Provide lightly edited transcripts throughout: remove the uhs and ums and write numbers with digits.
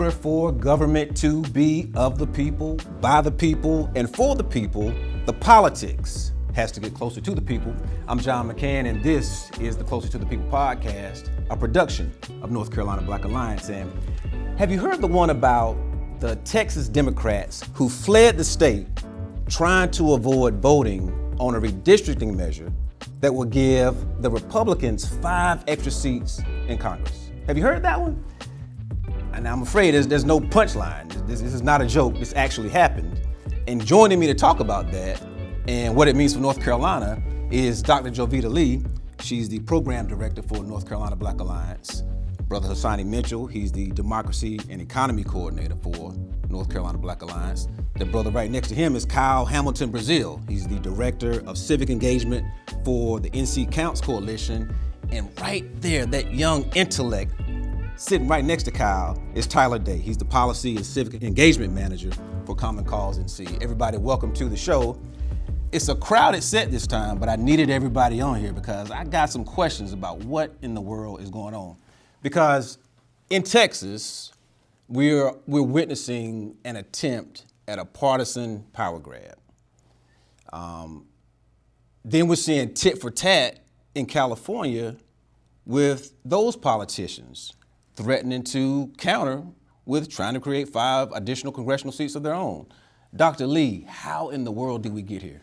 order for government to be of the people, by the people, and for the people, the politics has to get closer to the people. I'm John McCann, and this is the Closer to the People podcast, a production of North Carolina Black Alliance. And have you heard the one about the Texas Democrats who fled the state trying to avoid voting on a redistricting measure that will give the Republicans 5 extra seats in Congress? Have you heard that one? And I'm afraid there's no punchline. This is not a joke. This actually happened. And joining me to talk about that and what it means for North Carolina is Dr. Jovita Lee. She's the program director for North Carolina Black Alliance. Brother Hassani Mitchell, he's the democracy and economy coordinator for North Carolina Black Alliance. The brother right next to him is Kyle Hamilton Brazil. He's the director of civic engagement for the NC Counts Coalition. And right there, that young intellect sitting right next to Kyle is Tyler Day. He's the policy and civic engagement manager for Common Cause NC. Everybody, welcome to the show. It's a crowded set this time, but I needed everybody on here because I got some questions about what in the world is going on. Because in Texas, we're witnessing an attempt at a partisan power grab. Then we're seeing tit for tat in California with those politicians threatening to counter with trying to create 5 additional congressional seats of their own. Dr. Lee, how in the world did we get here?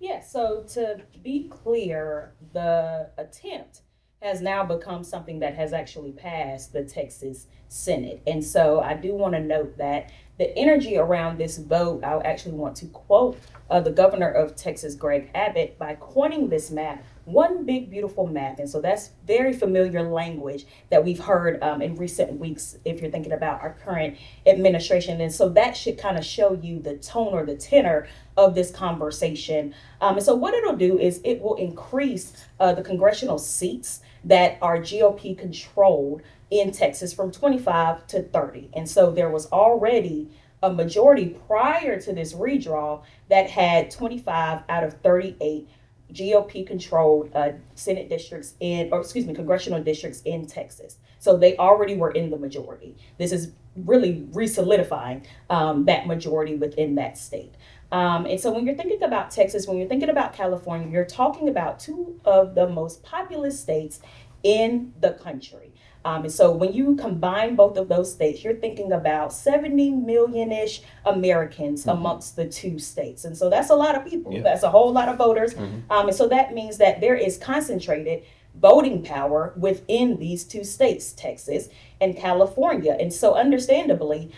Yeah, so to be clear, the attempt has now become something that has actually passed the Texas Senate. And so I do want to note that the energy around this vote, I actually want to quote the governor of Texas, Greg Abbott, by coining this map, one big beautiful map. And so that's very familiar language that we've heard in recent weeks if you're thinking about our current administration. And so that should kind of show you the tone or the tenor of this conversation. And so what it'll do is it will increase the congressional seats that are GOP controlled in Texas from 25 to 30. And so there was already a majority prior to this redraw that had 25 out of 38 GOP controlled Senate districts congressional districts in Texas. So they already were in the majority. This is really re-solidifying that majority within that state. And so when you're thinking about Texas, when you're thinking about California, you're talking about 2 of the most populous states in the country. And so when you combine both of those states, you're thinking about 70 million-ish Americans amongst the 2 states. And so that's a lot of people. Yeah. That's a whole lot of voters. And so that means that there is concentrated voting power within these 2 states, Texas and California. And so understandably,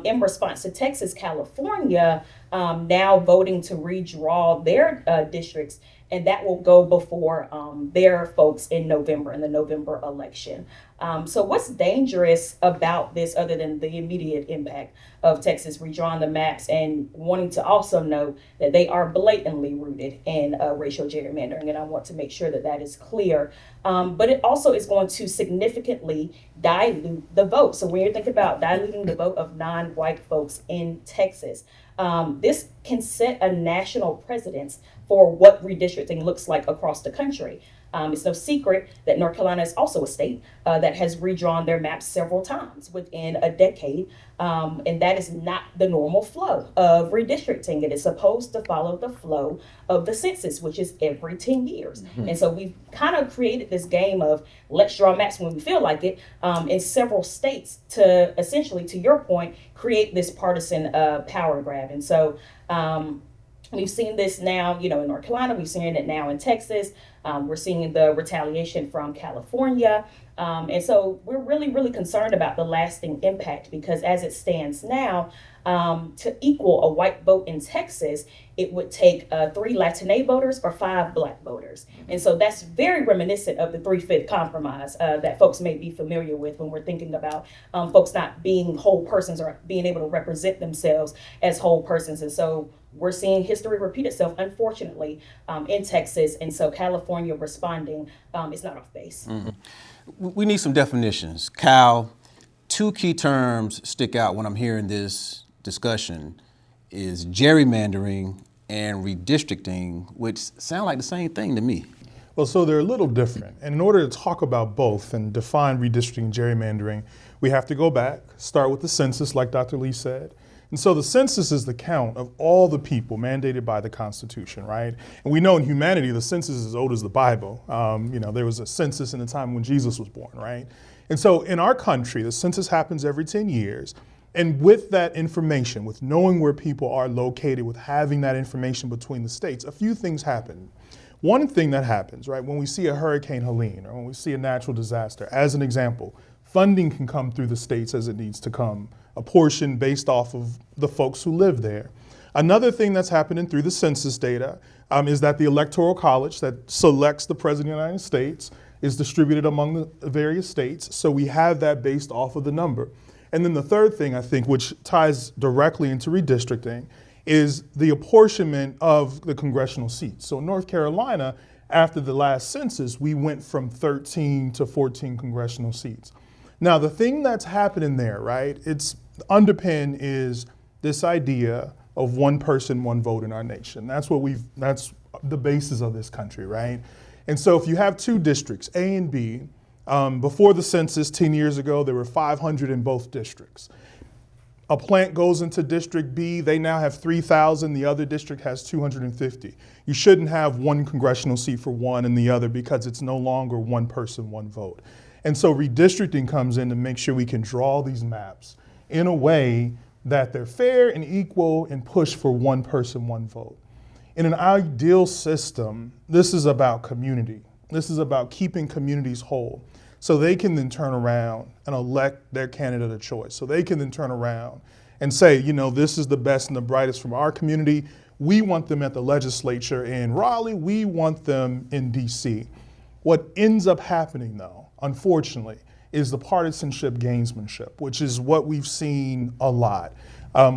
in response to Texas, California now voting to redraw their districts, and that will go before their folks in November, in the November election. So what's dangerous about this other than the immediate impact of Texas redrawing the maps and wanting to also note that they are blatantly rooted in racial gerrymandering, and I want to make sure that that is clear. But it also is going to significantly dilute the vote. So when you're thinking about diluting the vote of non-white folks in Texas, this can set a national precedence for what redistricting looks like across the country. It's no secret that North Carolina is also a state that has redrawn their maps several times within a decade. And that is not the normal flow of redistricting. It is supposed to follow the flow of the census, which is every 10 years. And so we've kind of created this game of let's draw maps when we feel like it in several states to essentially, to your point, create this partisan power grab. And so we've seen this now, in North Carolina. We've seen it now in Texas. We're seeing the retaliation from California. And so we're really, really concerned about the lasting impact because as it stands now, to equal a white vote in Texas, it would take 3 Latina voters or 5 Black voters. And so that's very reminiscent of the 3-5 compromise that folks may be familiar with when we're thinking about folks not being whole persons or being able to represent themselves as whole persons. And so we're seeing history repeat itself, unfortunately, in Texas. And so California responding is not off base. We need some definitions. Cal, 2 key terms stick out when I'm hearing this discussion is gerrymandering and redistricting, which sound like the same thing to me. Well, so they're a little different. And in order to talk about both and define redistricting and gerrymandering, we have to go back, start with the census, like Dr. Lee said. And so the census is the count of all the people mandated by the Constitution, right? And we know in humanity, the census is as old as the Bible. There was a census in the time when Jesus was born, right? And so in our country, the census happens every 10 years. And with that information, with knowing where people are located, with having that information between the states, a few things happen. One thing that happens, right, when we see a Hurricane Helene or when we see a natural disaster, as an example, funding can come through the states as it needs to come, a portion based off of the folks who live there. Another thing that's happening through the census data is that the Electoral College that selects the President of the United States is distributed among the various states, so we have that based off of the number. And then the third thing, I think, which ties directly into redistricting, is the apportionment of the congressional seats. So in North Carolina, after the last census, we went from 13 to 14 congressional seats. Now, the thing that's happening there, right, it's underpin is this idea of one person, one vote in our nation. That's the basis of this country, right? And so if you have two districts, A and B, before the census 10 years ago, there were 500 in both districts. A plant goes into District B, they now have 3,000, the other district has 250. You shouldn't have one congressional seat for one and the other because it's no longer one person, one vote. And so redistricting comes in to make sure we can draw these maps in a way that they're fair and equal and push for one person, one vote. In an ideal system, this is about community. This is about keeping communities whole. So they can then turn around and elect their candidate of choice. So they can then turn around and say, this is the best and the brightest from our community. We want them at the legislature in Raleigh. We want them in DC. What ends up happening, though, unfortunately, is the partisanship gamesmanship, which is what we've seen a lot,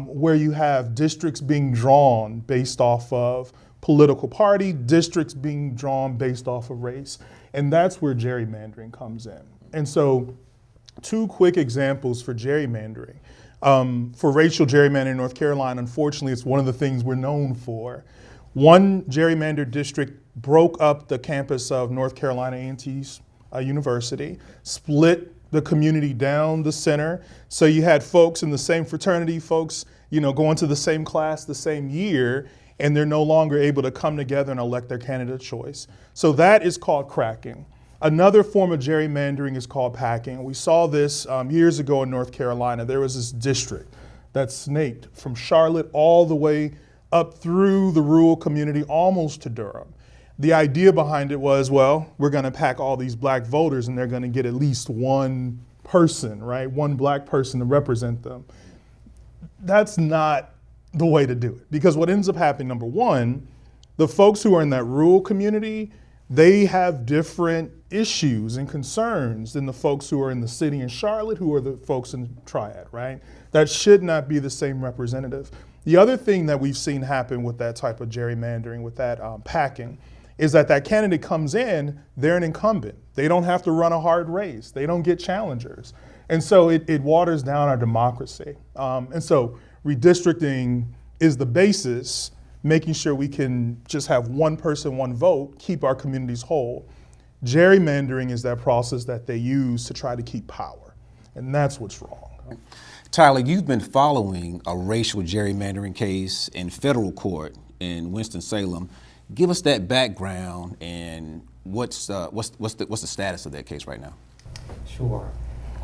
where you have districts being drawn based off of political party, districts being drawn based off of race. And that's where gerrymandering comes in. And so 2 quick examples for gerrymandering. For racial gerrymandering in North Carolina, unfortunately, it's one of the things we're known for. One gerrymandered district broke up the campus of North Carolina A&T's University, split the community down the center. So you had folks in the same fraternity, folks, going to the same class the same year, and they're no longer able to come together and elect their candidate of choice. So that is called cracking. Another form of gerrymandering is called packing. We saw this years ago in North Carolina. There was this district that snaked from Charlotte all the way up through the rural community, almost to Durham. The idea behind it was, well, we're gonna pack all these black voters and they're gonna get at least one person, right? One black person to represent them. That's not the way to do it. Because what ends up happening, number one, the folks who are in that rural community, they have different issues and concerns than the folks who are in the city in Charlotte, who are the folks in Triad, right? That should not be the same representative. The other thing that we've seen happen with that type of gerrymandering, with that packing, is that candidate comes in, they're an incumbent. They don't have to run a hard race. They don't get challengers. And so it waters down our democracy. And so redistricting is the basis, making sure we can just have one person, one vote, keep our communities whole. Gerrymandering is that process that they use to try to keep power, and that's what's wrong. Tyler, you've been following a racial gerrymandering case in federal court in Winston-Salem. Give us that background and what's the status of that case right now? Sure.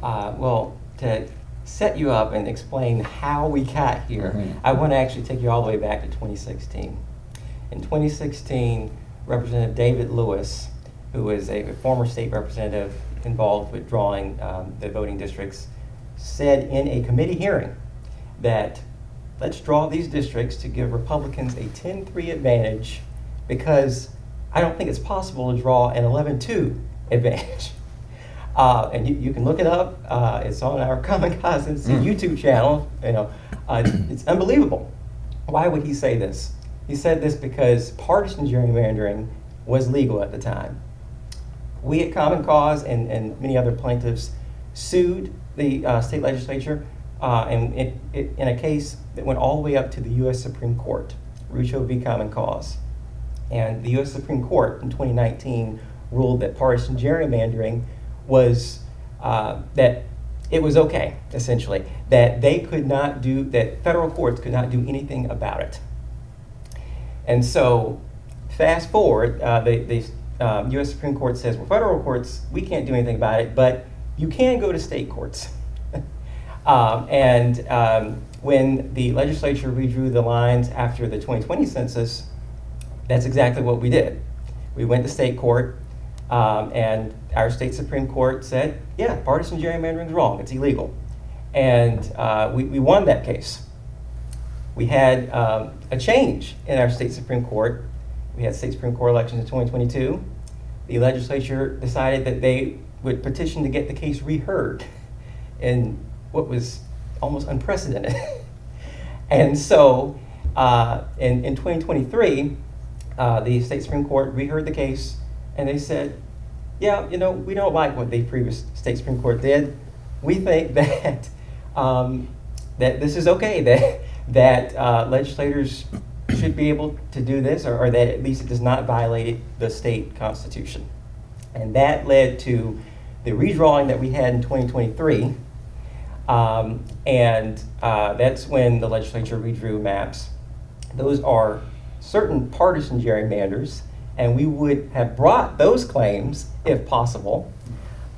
Well, to set you up and explain how we got here, I want to actually take you all the way back to 2016. In 2016, Representative David Lewis, who is a former state representative involved with drawing the voting districts, said in a committee hearing that let's draw these districts to give Republicans a 10-3 advantage because I don't think it's possible to draw an 11-2 advantage. And you can look it up. It's on our Common Cause YouTube channel. It's unbelievable. Why would he say this? He said this because partisan gerrymandering was legal at the time. We at Common Cause and many other plaintiffs sued the state legislature in a case that went all the way up to the U.S. Supreme Court, Rucho v. Common Cause. And the U.S. Supreme Court in 2019 ruled that partisan gerrymandering was that it was okay, essentially, that they could not do, that federal courts could not do anything about it. And so, fast forward, the U.S. Supreme Court says, well, federal courts, we can't do anything about it, but you can go to state courts. When the legislature redrew the lines after the 2020 census, that's exactly what we did. We went to state court, and our state Supreme Court said, yeah, partisan gerrymandering is wrong, it's illegal. And we won that case. We had a change in our state Supreme Court. We had state Supreme Court elections in 2022. The legislature decided that they would petition to get the case reheard in what was almost unprecedented. And so in 2023, the state Supreme Court reheard the case, and they said, yeah, you know, we don't like what the previous state Supreme Court did. We think that that this is okay, that legislators should be able to do this, or that at least it does not violate the state constitution. And that led to the redrawing that we had in 2023. That's when the legislature redrew maps. Those are certain partisan gerrymanders, and we would have brought those claims if possible.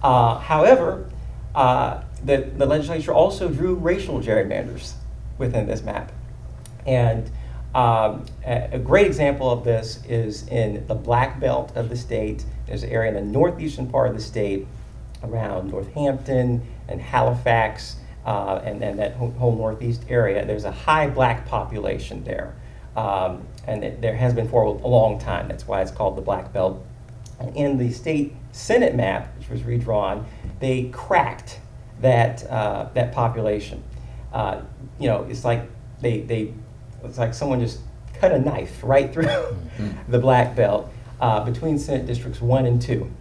However, the legislature also drew racial gerrymanders within this map. And a great example of this is in the black belt of the state. There's an area in the northeastern part of the state around Northampton and Halifax and that whole northeast area. There's a high black population there. There has been for a long time. That's why it's called the black belt. And in the state Senate map, which was redrawn, they cracked that population. It's like it's like someone just cut a knife right through the black belt between Senate districts 1 and 2.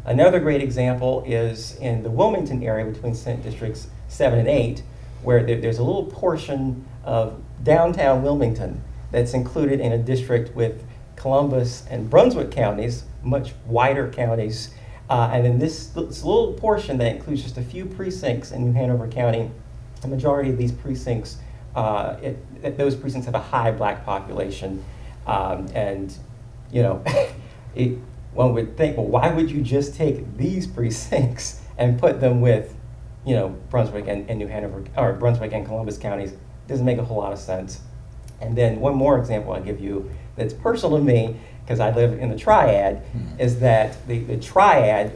Another great example is in the Wilmington area between Senate districts 7 and 8, where there's a little portion of downtown Wilmington that's included in a district with Columbus and Brunswick counties, much wider counties. And then this little portion that includes just a few precincts in New Hanover County, the majority of these precincts, those precincts have a high black population. One would think, well, why would you just take these precincts and put them with, Brunswick and New Hanover, or Brunswick and Columbus counties? Doesn't make a whole lot of sense. And then one more example I'll give you that's personal to me, because I live in the triad, is that the triad,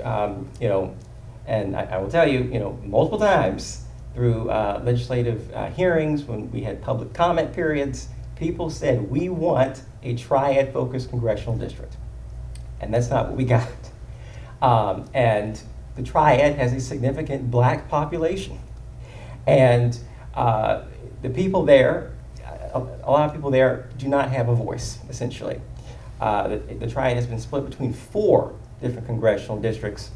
and I will tell you, multiple times through legislative hearings, when we had public comment periods, people said, we want a triad-focused congressional district. And that's not what we got. And the triad has a significant black population. And the people there, a lot of people there do not have a voice, essentially. The triad has been split between 4 different congressional districts,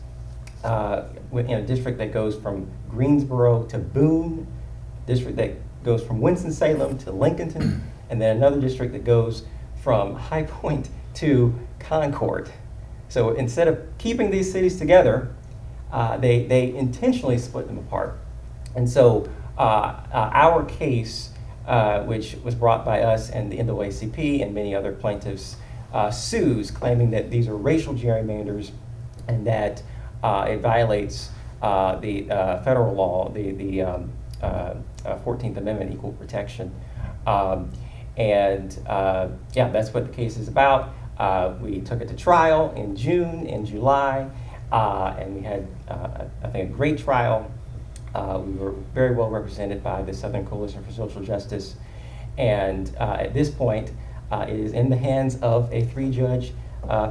in a district that goes from Greensboro to Boone, district that goes from Winston-Salem to Lincolnton, and then another district that goes from High Point to Concord. So instead of keeping these cities together, they intentionally split them apart. And so our case, which was brought by us and the NAACP and many other plaintiffs, sues claiming that these are racial gerrymanders and that it violates the federal law, the 14th Amendment, equal protection. That's what the case is about. We took it to trial in June and July, and we had, I think, a great trial. We were very well represented by the Southern Coalition for Social Justice. And at this point, it is in the hands of a 3-judge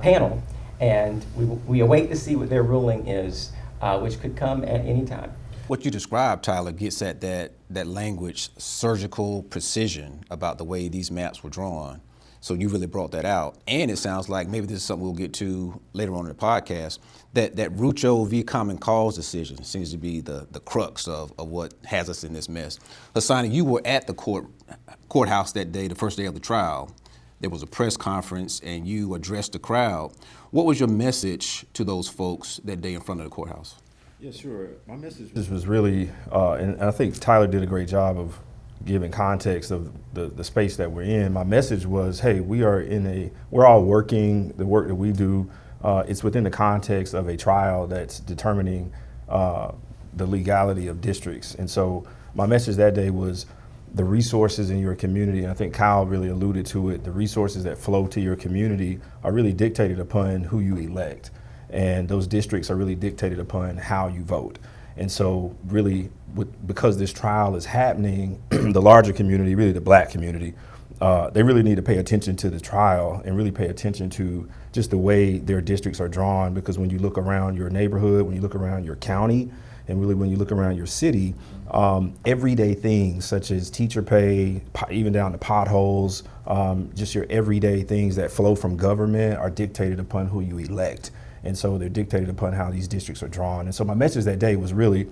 panel. And we await to see what their ruling is, which could come at any time. What you described, Tyler, gets at that language, surgical precision about the way these maps were drawn. So you really brought that out. And it sounds like maybe this is something we'll get to later on in the podcast, that Rucho v. Common Cause decision seems to be the crux of what has us in this mess. Hassani, you were at the courthouse that day, the first day of the trial. There was a press conference and you addressed the crowd. What was your message to those folks that day in front of the courthouse? Yeah, sure. My message was really, and I think Tyler did a great job of giving context of the space that we're in. My message was, hey, we're all working, the work that we do, it's within the context of a trial that's determining the legality of districts. And so my message that day was the resources in your community, and I think Kyle really alluded to it, the resources that flow to your community are really dictated upon who you elect. And those districts are really dictated upon how you vote. And so really, because this trial is happening, the larger community, really the black community, they really need to pay attention to the trial and really pay attention to just the way their districts are drawn, because when you look around your neighborhood, when you look around your county, and really when you look around your city, everyday things such as teacher pay, even down to potholes, just your everyday things that flow from government are dictated upon who you elect. And so they're dictated upon how these districts are drawn. And so my message that day was really,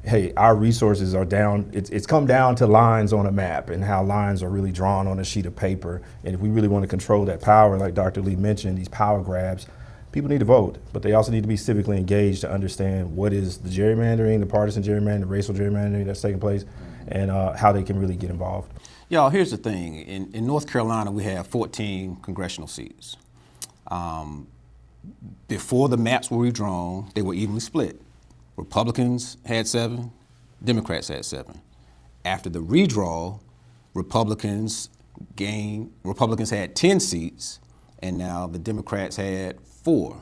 hey, our resources are down, it's come down to lines on a map and how lines are really drawn on a sheet of paper. And if we really want to control that power, like Dr. Lee mentioned, these power grabs, people need to vote, but they also need to be civically engaged to understand what is the gerrymandering, the partisan gerrymandering, the racial gerrymandering that's taking place, and how they can really get involved. Y'all, here's the thing. In North Carolina, we have 14 congressional seats. Before the maps were redrawn, they were evenly split. Republicans had 7, Democrats had 7. After the redraw, Republicans had 10 seats, and now the Democrats had 4.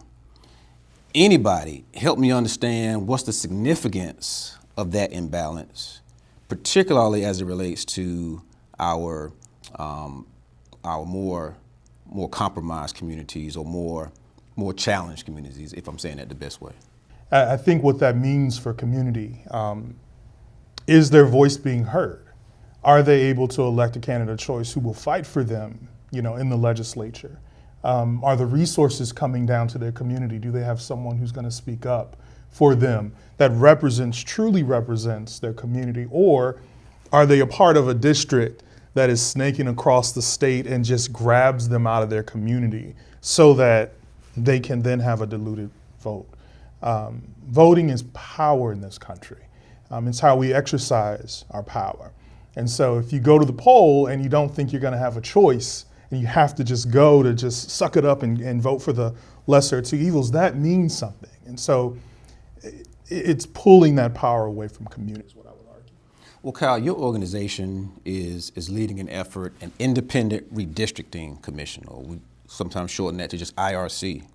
Anybody help me understand what's the significance of that imbalance, particularly as it relates to our more compromised communities or more challenged communities, if I'm saying that the best way? I think what that means for community is their voice being heard. Are they able to elect a candidate of choice who will fight for them, in the legislature? Are the resources coming down to their community? Do they have someone who's going to speak up for them that truly represents their community? Or are they a part of a district that is snaking across the state and just grabs them out of their community so that they can then have a diluted vote? Voting is power in this country. It's how we exercise our power. And so if you go to the poll and you don't think you're going to have a choice, and you have to just go to just suck it up and vote for the lesser of two evils, that means something. And so it's pulling that power away from communities, what I would argue. Well, Kyle, your organization is leading an effort, an independent redistricting commission, or we sometimes shorten that to just IRC.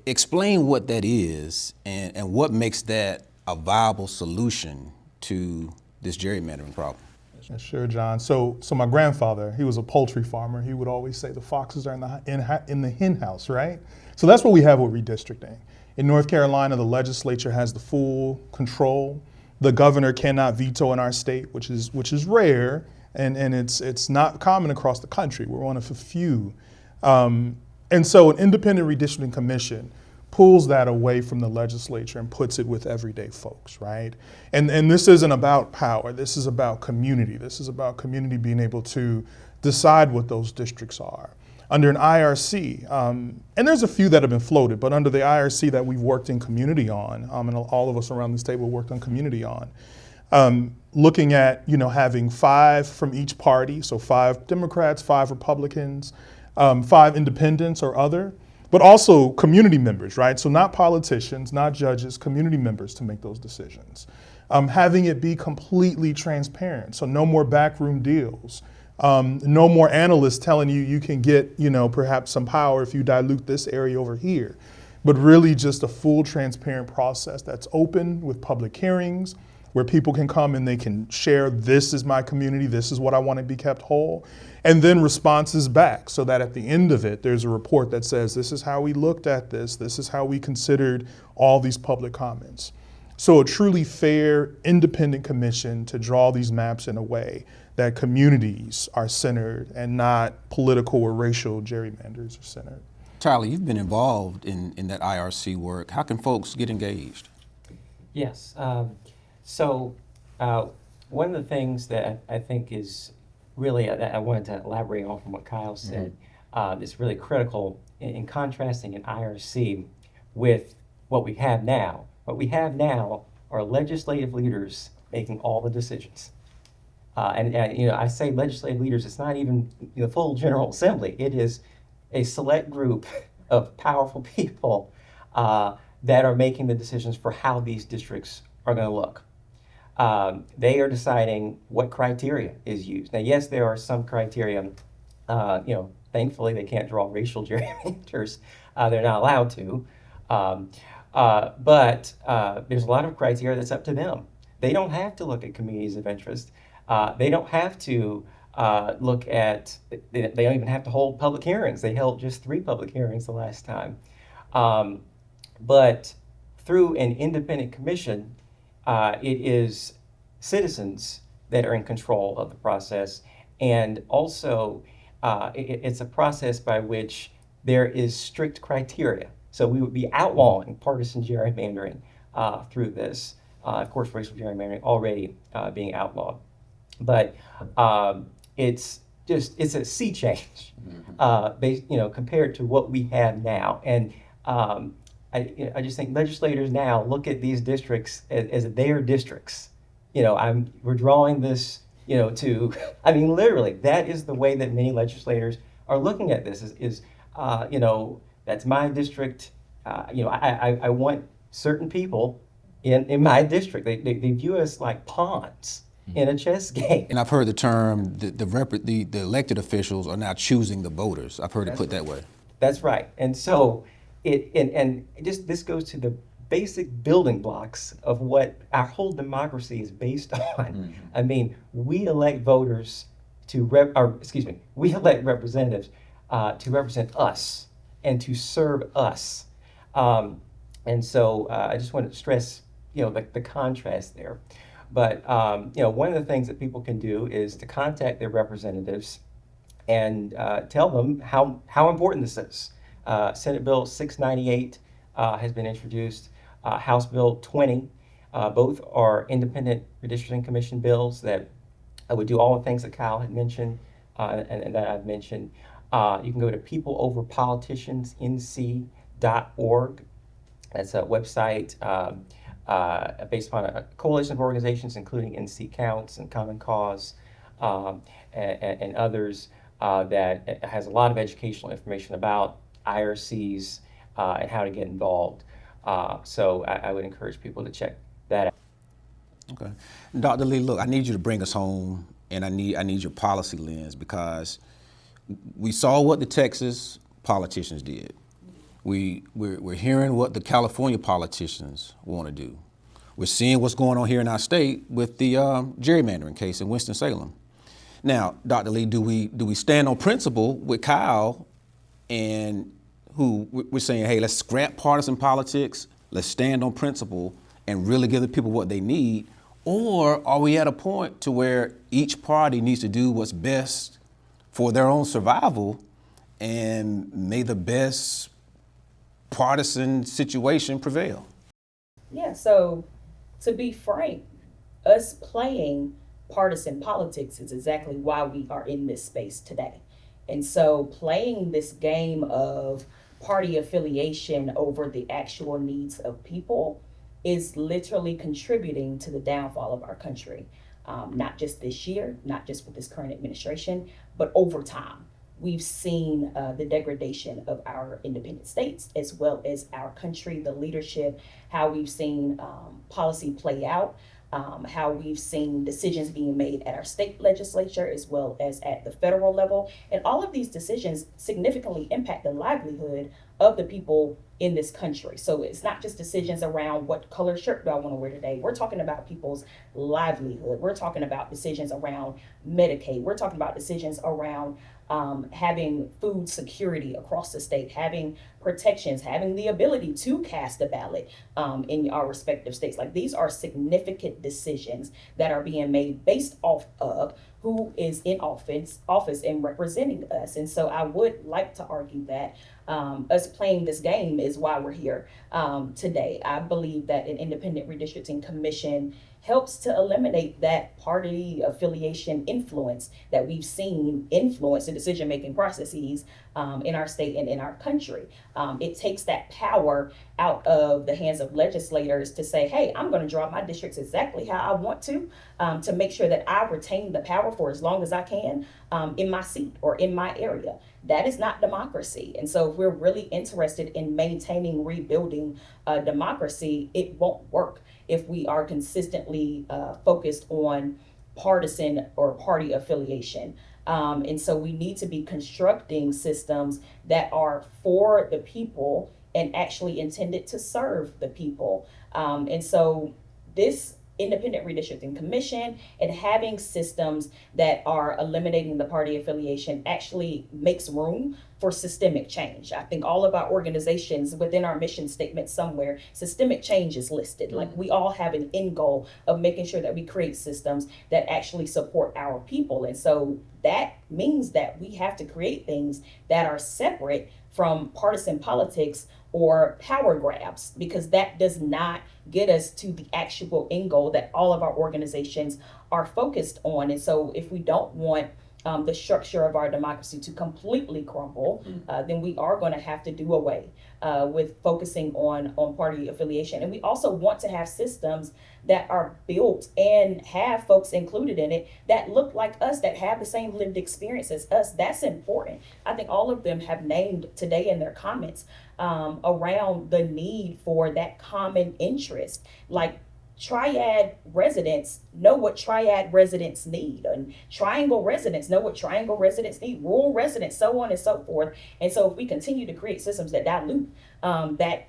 Explain what that is and what makes that a viable solution to this gerrymandering problem. Yeah, sure, John. So my grandfather, he was a poultry farmer. He would always say the foxes are in the hen house, right? So that's what we have with redistricting. In North Carolina, the legislature has the full control. The governor cannot veto in our state, which is rare, and it's not common across the country. We're one of a few. And so an independent redistricting commission pulls that away from the legislature and puts it with everyday folks, right? And this isn't about power. This is about community. This is about community being able to decide what those districts are. Under an IRC, and there's a few that have been floated, but under the IRC that we've worked in community on, and all of us around this table worked on community on, looking at having 5 from each party, so 5 Democrats, 5 Republicans, 5 independents or other, but also community members, right? So not politicians, not judges, community members to make those decisions. Having it be completely transparent, so no more backroom deals. No more analysts telling you can get, perhaps some power if you dilute this area over here, but really just a full transparent process that's open with public hearings where people can come and they can share, this is my community, this is what I want to be kept whole, and then responses back so that at the end of it, there's a report that says, this is how we looked at this is how we considered all these public comments. So a truly fair, independent commission to draw these maps in a way that communities are centered and not political or racial gerrymanders are centered. Tyler, you've been involved in that IRC work. How can folks get engaged? Yes. So one of the things that I think is really, I wanted to elaborate on from what Kyle said, is really critical in contrasting an IRC with what we have now, What we have now are legislative leaders making all the decisions. And you know, I say legislative leaders, it's not even the full General Assembly. It is a select group of powerful people that are making the decisions for how these districts are going to look. They are deciding what criteria is used. Now, yes, there are some criteria, thankfully they can't draw racial gerrymanders. They're not allowed to. But there's a lot of criteria that's up to them. They don't have to look at communities of interest. They don't have to look at, they don't even have to hold public hearings. They held just 3 public hearings the last time. But through an independent commission, it is citizens that are in control of the process. And also, it's a process by which there is strict criteria. So we would be outlawing partisan gerrymandering through this. Of course, racial gerrymandering already being outlawed. But it's a sea change, compared to what we have now. And I just think legislators now look at these districts as their districts. We're drawing this, literally, that is the way that many legislators are looking at this. That's my district. I want certain people in my district. They view us like pawns in a chess game. And I've heard the term the elected officials are now choosing the voters. I've heard it put that way. That's right. And so this goes to the basic building blocks of what our whole democracy is based on. Mm-hmm. I mean, we elect voters we elect representatives to represent us and to serve us. And so I just want to stress, the contrast there. But, one of the things that people can do is to contact their representatives and tell them how important this is. Senate Bill 698 has been introduced. House Bill 20, both are independent redistricting commission bills that would do all the things that Kyle had mentioned and that I've mentioned. You can go to peopleoverpoliticiansnc.org. That's a website based upon a coalition of organizations, including NC Counts and Common Cause and others, that has a lot of educational information about IRCs and how to get involved. So I would encourage people to check that out. Okay. Dr. Lee, look, I need you to bring us home, and I need your policy lens, because we saw what the Texas politicians did. We're hearing what the California politicians want to do. We're seeing what's going on here in our state with the gerrymandering case in Winston-Salem. Now, Dr. Lee, do we stand on principle with Kyle, and who we're saying, hey, let's scrap partisan politics, let's stand on principle and really give the people what they need? Or are we at a point to where each party needs to do what's best for their own survival, and may the best partisan situation prevail? Yeah, so to be frank, us playing partisan politics is exactly why we are in this space today. And so playing this game of party affiliation over the actual needs of people is literally contributing to the downfall of our country. Not just this year, not just with this current administration, but over time. We've seen the degradation of our independent states, as well as our country, the leadership, how we've seen policy play out, how we've seen decisions being made at our state legislature, as well as at the federal level. And all of these decisions significantly impact the livelihood of the people in this country. So it's not just decisions around what color shirt do I want to wear today. We're talking about people's livelihood. We're talking about decisions around Medicaid. We're talking about decisions around having food security across the state, having protections, having the ability to cast a ballot in our respective states. Like, these are significant decisions that are being made based off of who is in office and representing us. And so I would like to argue that us playing this game is why we're here today. I believe that an independent redistricting commission helps to eliminate that party affiliation influence that we've seen influence the decision-making processes in our state and in our country. It takes that power out of the hands of legislators to say, hey, I'm going to draw my districts exactly how I want to make sure that I retain the power for as long as I can in my seat or in my area. That is not democracy. And so if we're really interested in maintaining, rebuilding democracy, it won't work if we are consistently focused on partisan or party affiliation. And so we need to be constructing systems that are for the people and actually intended to serve the people. And so this independent redistricting commission and having systems that are eliminating the party affiliation actually makes room for systemic change. I think all of our organizations within our mission statement somewhere, systemic change is listed. Like we all have an end goal of making sure that we create systems that actually support our people. And so that means that we have to create things that are separate from partisan politics or power grabs, because that does not get us to the actual end goal that all of our organizations are focused on. And so if we don't want the structure of our democracy to completely crumble, then we are going to have to do away with focusing on party affiliation. And we also want to have systems that are built and have folks included in it that look like us, that have the same lived experience as us. That's important. I think all of them have named today in their comments around the need for that common interest. Like triad residents know what triad residents need, and triangle residents know what triangle residents need, rural residents, so on and so forth. And so if we continue to create systems that dilute that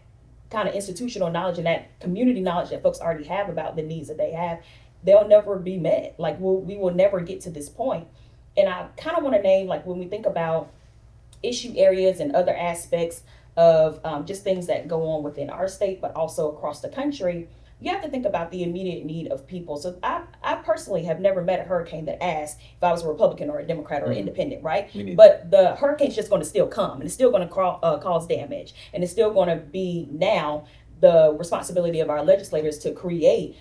kind of institutional knowledge and that community knowledge that folks already have about the needs that they have, they'll never be met. Like we will never get to this point. And I kind of want to name, like when we think about issue areas and other aspects of just things that go on within our state, but also across the country, you have to think about the immediate need of people. So I personally have never met a hurricane that asked if I was a Republican or a Democrat or independent, right? But the hurricane's just going to still come, and it's still going to cause damage, and it's still going to be now the responsibility of our legislators to create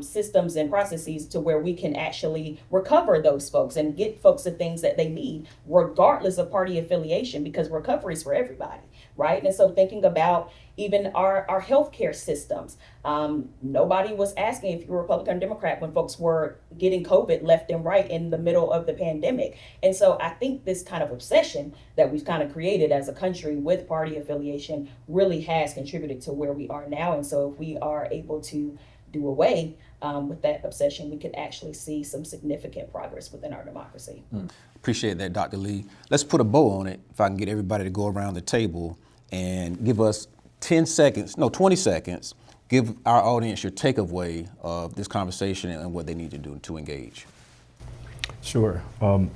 systems and processes to where we can actually recover those folks and get folks the things that they need, regardless of party affiliation, because recovery is for everybody, right? And so thinking about even our healthcare systems, nobody was asking if you were Republican or Democrat when folks were getting COVID left and right in the middle of the pandemic. And so I think this kind of obsession that we've kind of created as a country with party affiliation really has contributed to where we are now. And so if we are able to do away with that obsession, we could actually see some significant progress within our democracy. Appreciate that, Dr. Lee. Let's put a bow on it. If I can get everybody to go around the table and give us 20 seconds, give our audience your takeaway of this conversation and what they need to do to engage. Sure. Well,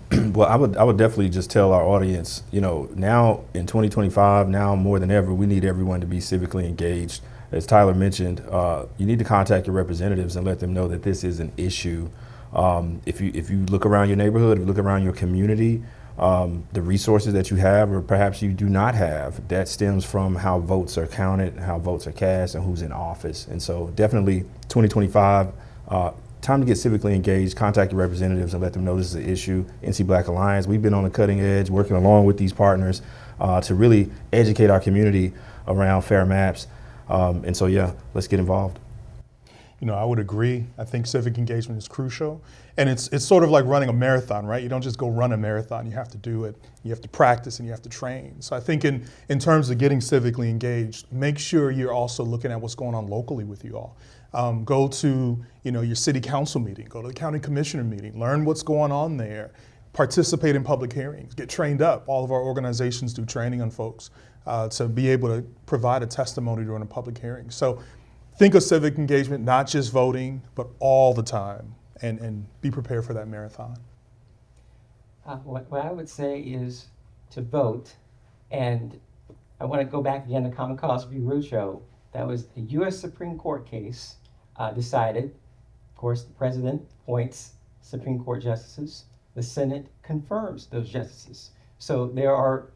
I would definitely just tell our audience, now in 2025, now more than ever, we need everyone to be civically engaged. As Tyler mentioned, you need to contact your representatives and let them know that this is an issue. If you look around your neighborhood, if you look around your community, the resources that you have or perhaps you do not have, that stems from how votes are counted, how votes are cast, and who's in office. And so definitely 2025, time to get civically engaged, contact your representatives and let them know this is an issue. NC Black Alliance, we've been on the cutting edge working along with these partners to really educate our community around fair maps. And so, yeah, let's get involved. I would agree. I think civic engagement is crucial. And it's sort of like running a marathon, right? You don't just go run a marathon, you have to do it. You have to practice and you have to train. So I think in terms of getting civically engaged, make sure you're also looking at what's going on locally with you all. Go to your city council meeting, go to the county commissioner meeting, learn what's going on there, participate in public hearings, get trained up. All of our organizations do training on folks to be able to provide a testimony during a public hearing. So think of civic engagement, not just voting, but all the time, and be prepared for that marathon. What I would say is to vote, and I want to go back again to Common Cause v. Rucho. That was a U.S. Supreme Court case decided. Of course, the president appoints Supreme Court justices. The Senate confirms those justices. So there are,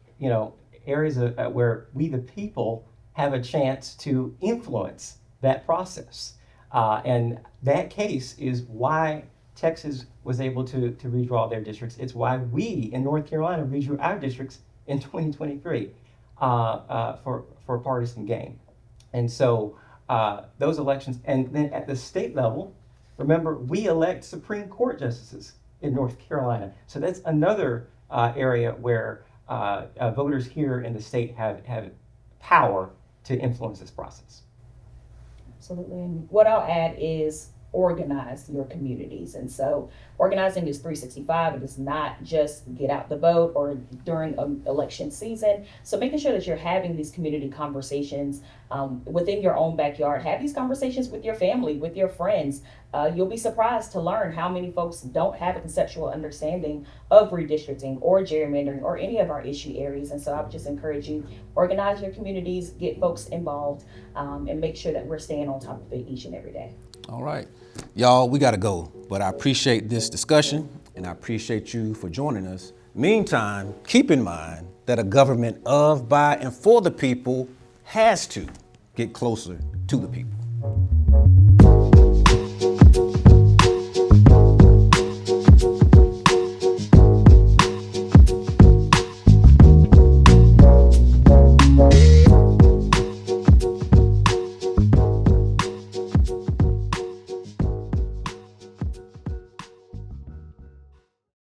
areas where we, the people, have a chance to influence that process. And that case is why Texas was able to redraw their districts. It's why we in North Carolina redrew our districts in 2023 for partisan gain. And so those elections, and then at the state level, remember, we elect Supreme Court justices in North Carolina. So that's another area where voters here in the state have power to influence this process. Absolutely. And what I'll add is organize your communities. And so organizing is 365. It is not just get out the vote or during election season. So making sure that you're having these community conversations within your own backyard. Have these conversations with your family, with your friends. You'll be surprised to learn how many folks don't have a conceptual understanding of redistricting or gerrymandering or any of our issue areas. And so I would just encourage you, organize your communities, get folks involved, and make sure that we're staying on top of it each and every day. All right. Y'all, we got to go. But I appreciate this discussion, and I appreciate you for joining us. Meantime, keep in mind that a government of, by, and for the people has to get closer to the people.